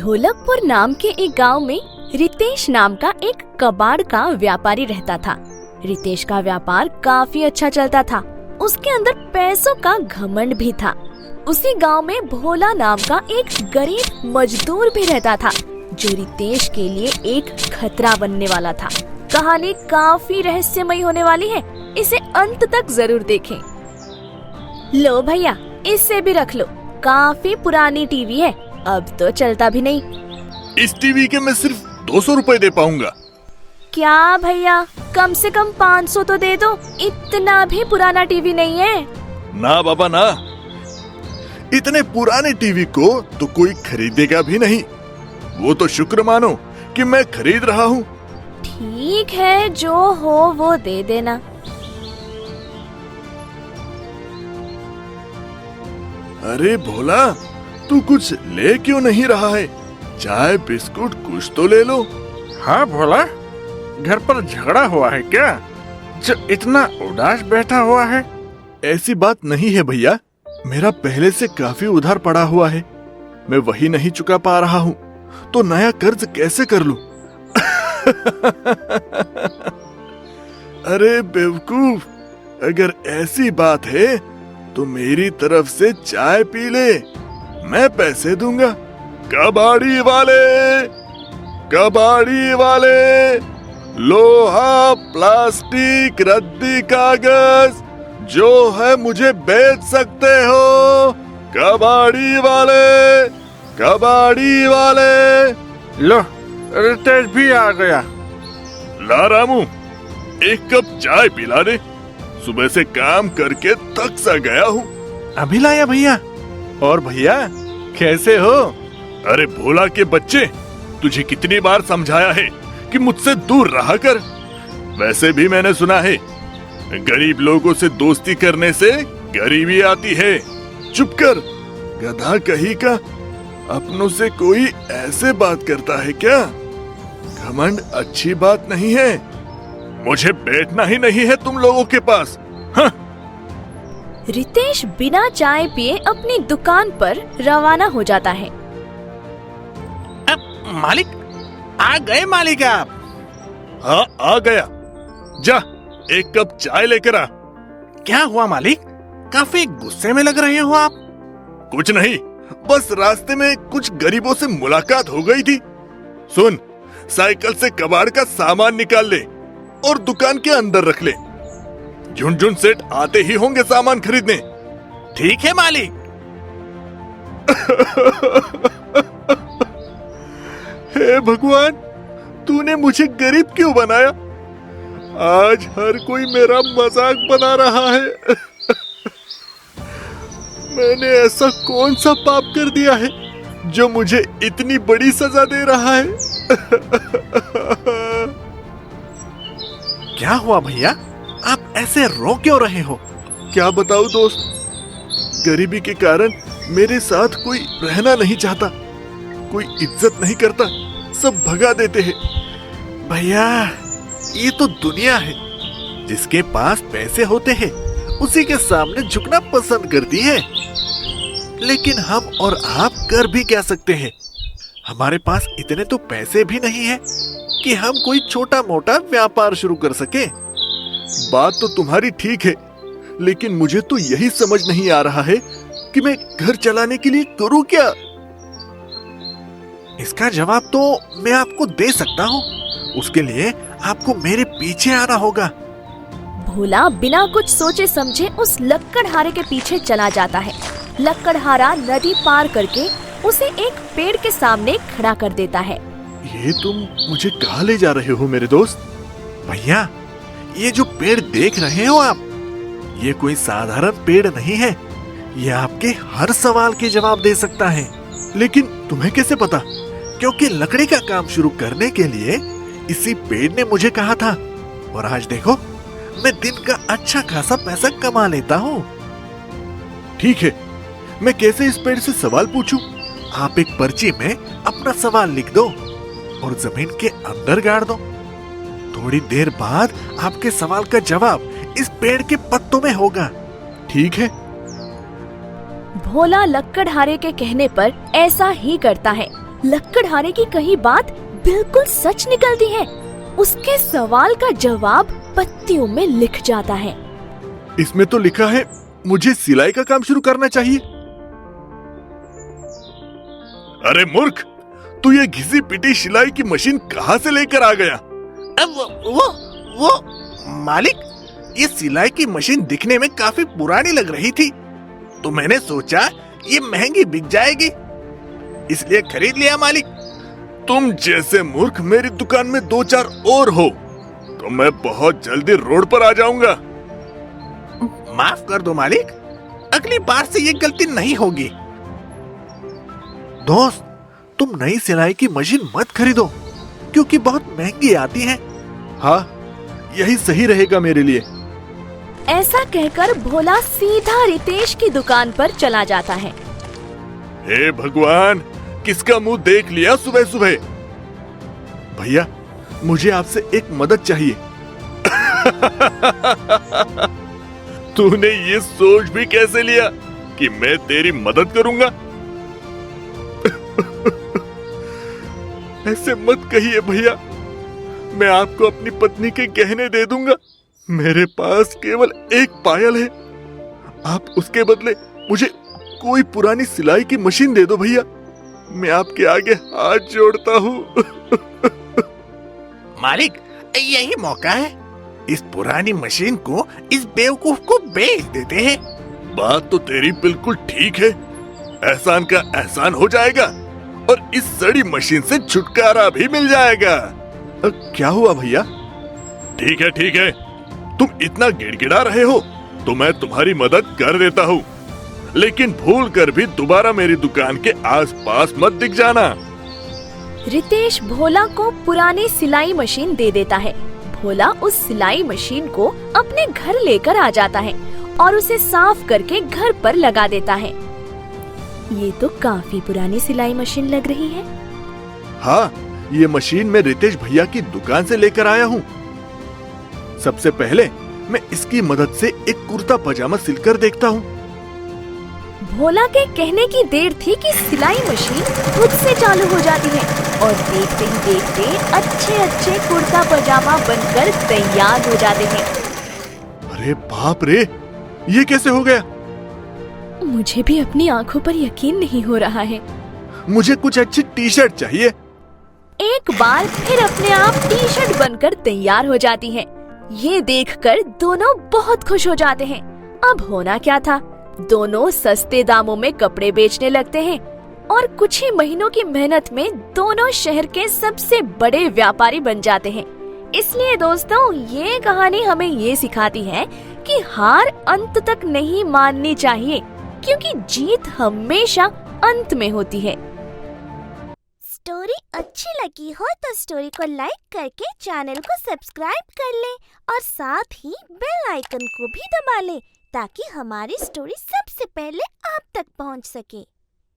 ढोलकपुर नाम के एक गांव में रितेश नाम का एक कबाड़ का व्यापारी रहता था। रितेश का व्यापार काफी अच्छा चलता था। उसके अंदर पैसों का घमंड भी था। उसी गांव में भोला नाम का एक गरीब मजदूर भी रहता था, जो रितेश के लिए एक खतरा बनने वाला था। कहानी काफी रहस्यमयी होने वाली है, इसे अंत तक जरूर देखें। लो भैया, इससे भी रख लो, काफी पुरानी टीवी है, अब तो चलता भी नहीं। इस टीवी के मैं सिर्फ 200 रुपए दे पाऊंगा। क्या भैया, कम से कम 500 तो दे दो, इतना भी पुराना टीवी नहीं है। ना बाबा ना, इतने पुराने टीवी को तो कोई खरीदेगा भी नहीं। वो तो शुक्र मानो कि मैं खरीद रहा हूँ। ठीक है, जो हो वो दे देना। अरे भोला, तू कुछ ले क्यों नहीं रहा है? चाय बिस्कुट कुछ तो ले लो। हाँ भोला, घर पर झगड़ा हुआ है क्या, जो इतना उदास बैठा हुआ है? ऐसी बात नहीं है भैया, मेरा पहले से काफी उधार पड़ा हुआ है, मैं वही नहीं चुका पा रहा हूँ, तो नया कर्ज कैसे कर लूं? अरे बेवकूफ, अगर ऐसी बात है तो मेरी तरफ से चाय पी ले, मैं पैसे दूंगा। कबाड़ी वाले, लोहा, प्लास्टिक, रद्दी, कागज जो है मुझे बेच सकते हो। कबाड़ी वाले। लो, रितेश भी आ गया। ला रामू, एक कप चाय पिला दे, सुबह से काम करके थक सा गया हूँ। अभी लाया भैया। और भैया कैसे हो? अरे भोला के बच्चे, तुझे कितनी बार समझाया है कि मुझसे दूर रहा कर। वैसे भी मैंने सुना है, गरीब लोगों से दोस्ती करने से गरीबी आती है। चुप कर, गधा कहीं का। अपनों से कोई ऐसे बात करता है क्या? घमंड अच्छी बात नहीं है। मुझे बैठना ही नहीं है तुम लोगों के पास। हाँ। रितेश बिना चाय पिए अपनी दुकान पर रवाना हो जाता है। मालिक, आ गए मालिक आप? हाँ, आ गया। जा, एक कप चाय लेकर आ। क्या हुआ मालिक, काफी गुस्से में लग रहे हो आप? कुछ नहीं, बस रास्ते में कुछ गरीबों से मुलाकात हो गई थी। सुन, साइकिल से कबाड़ का सामान निकाल ले और दुकान के अंदर रख ले। झुनझुन सेठ आते ही होंगे सामान खरीदने। ठीक है मालिक। हे भगवान, तूने मुझे गरीब क्यों बनाया? आज हर कोई मेरा मजाक बना रहा है। मैंने ऐसा कौन सा पाप कर दिया है जो मुझे इतनी बड़ी सजा दे रहा है? क्या हुआ भैया, आप ऐसे रो क्यों रहे हो? क्या बताऊं दोस्त, गरीबी के कारण मेरे साथ कोई रहना नहीं चाहता, कोई इज्जत नहीं करता, सब भगा देते हैं। भैया, ये तो दुनिया है, जिसके पास पैसे होते हैं उसी के सामने झुकना पसंद करती है। लेकिन हम और आप कर भी क्या सकते हैं? हमारे पास इतने तो पैसे भी नहीं है कि हम कोई छोटा मोटा व्यापार शुरू कर सके। बात तो तुम्हारी ठीक है, लेकिन मुझे तो यही समझ नहीं आ रहा है कि मैं घर चलाने के लिए करूं क्या? इसका जवाब तो मैं आपको दे सकता हूँ। उसके लिए आपको मेरे पीछे आना होगा। भोला बिना कुछ सोचे समझे उस लक्कड़हारे के पीछे चला जाता है। लक्कड़हारा नदी पार करके उसे एक पेड़ के सामने खड़ा कर देता है। ये तुम मुझे कहाँ ले जा रहे हो मेरे दोस्त? भैया, ये जो पेड़ देख रहे हो आप, ये कोई साधारण पेड़ नहीं है। ये आपके हर सवाल के जवाब दे सकता है। लेकिन तुम्हें कैसे पता? क्योंकि लकड़ी का काम शुरू करने के लिए इसी पेड़ ने मुझे कहा था। और आज देखो, मैं दिन का अच्छा खासा पैसा कमा लेता हूँ। ठीक है, मैं कैसे इस पेड़ से सवाल पूछूं? आप एक पर्ची में अपना सवाल लिख दो और जमीन के अंदर गाड़ दो। थोड़ी देर बाद आपके सवाल का जवाब इस पेड़ के पत्तों में होगा। ठीक है। भोला लक्कड़हारे के कहने पर ऐसा ही करता है लकड़हारे की कही बात बिल्कुल सच निकलती है। उसके सवाल का जवाब पत्तियों में लिख जाता है। इसमें तो लिखा है मुझे सिलाई का काम शुरू करना चाहिए। अरे मूर्ख, तू ये घिसी पिटी सिलाई की मशीन कहाँ से लेकर आ गया? वो मालिक, ये सिलाई की मशीन दिखने में काफी पुरानी लग रही थी, तो मैंने सोचा ये महंगी बिक जाएगी, इसलिए खरीद लिया मालिक। तुम जैसे मूर्ख मेरी दुकान में 2-4 और हो तो मैं बहुत जल्दी रोड पर आ जाऊंगा। माफ कर दो मालिक, अगली बार से ये गलती नहीं होगी। दोस्त, तुम नई सिलाई की मशीन मत खरीदो, क्योंकि बहुत महंगी आती है। हाँ, यही सही रहेगा मेरे लिए। ऐसा कहकर भोला सीधा रितेश की दुकान पर चला जाता है। हे भगवान, किसका मुंह देख लिया सुबह सुबह। भैया, मुझे आपसे एक मदद चाहिए। तूने ये सोच भी कैसे लिया कि मैं तेरी मदद करूंगा? ऐसे मत कहिए भैया, मैं आपको अपनी पत्नी के गहने दे दूंगा। मेरे पास केवल एक पायल है, आप उसके बदले मुझे कोई पुरानी सिलाई की मशीन दे दो भैया। मैं आपके आगे हाथ जोड़ता हूँ। मालिक, यही मौका है, इस पुरानी मशीन को इस बेवकूफ को बेच देते हैं। बात तो तेरी बिल्कुल ठीक है, एहसान का एहसान हो जाएगा और इस सड़ी मशीन से छुटकारा भी मिल जाएगा। क्या हुआ भैया? ठीक है, तुम इतना गिड़गिड़ा रहे हो तो मैं तुम्हारी मदद कर देता हूँ, लेकिन भूल कर भी दोबारा मेरी दुकान के आसपास मत दिख जाना। रितेश भोला को पुरानी सिलाई मशीन दे देता है। भोला उस सिलाई मशीन को अपने घर लेकर आ जाता है और उसे साफ करके घर पर लगा देता है। ये तो काफी पुरानी सिलाई मशीन लग रही है। हाँ, ये मशीन मैं रितेश भैया की दुकान से लेकर आया हूँ। सबसे पहले मैं इसकी मदद से एक कुर्ता पजामा सिलकर देखता हूँ। भोला के कहने की देर थी कि सिलाई मशीन खुद से चालू हो जाती है और देखते ही देखते अच्छे कुर्ता पजामा बनकर तैयार हो जाते हैं। अरे बाप रे, ये कैसे हो गया? मुझे भी अपनी आंखों पर यकीन नहीं हो रहा है। मुझे कुछ अच्छी टी शर्ट चाहिए। एक बार फिर अपने आप टी शर्ट बनकर तैयार हो जाती है। ये देखकर दोनों बहुत खुश हो जाते हैं। अब होना क्या था, दोनों सस्ते दामों में कपड़े बेचने लगते हैं और कुछ ही महीनों की मेहनत में दोनों शहर के सबसे बड़े व्यापारी बन जाते हैं। इसलिए दोस्तों, ये कहानी हमें ये सिखाती है कि हार अंत तक नहीं माननी चाहिए, क्योंकि जीत हमेशा अंत में होती है। स्टोरी अच्छी लगी हो तो स्टोरी को लाइक करके चैनल को सब्सक्राइब कर लें और साथ ही बेल आइकन को भी दबा लें, ताकि हमारी स्टोरी सबसे पहले आप तक पहुंच सके।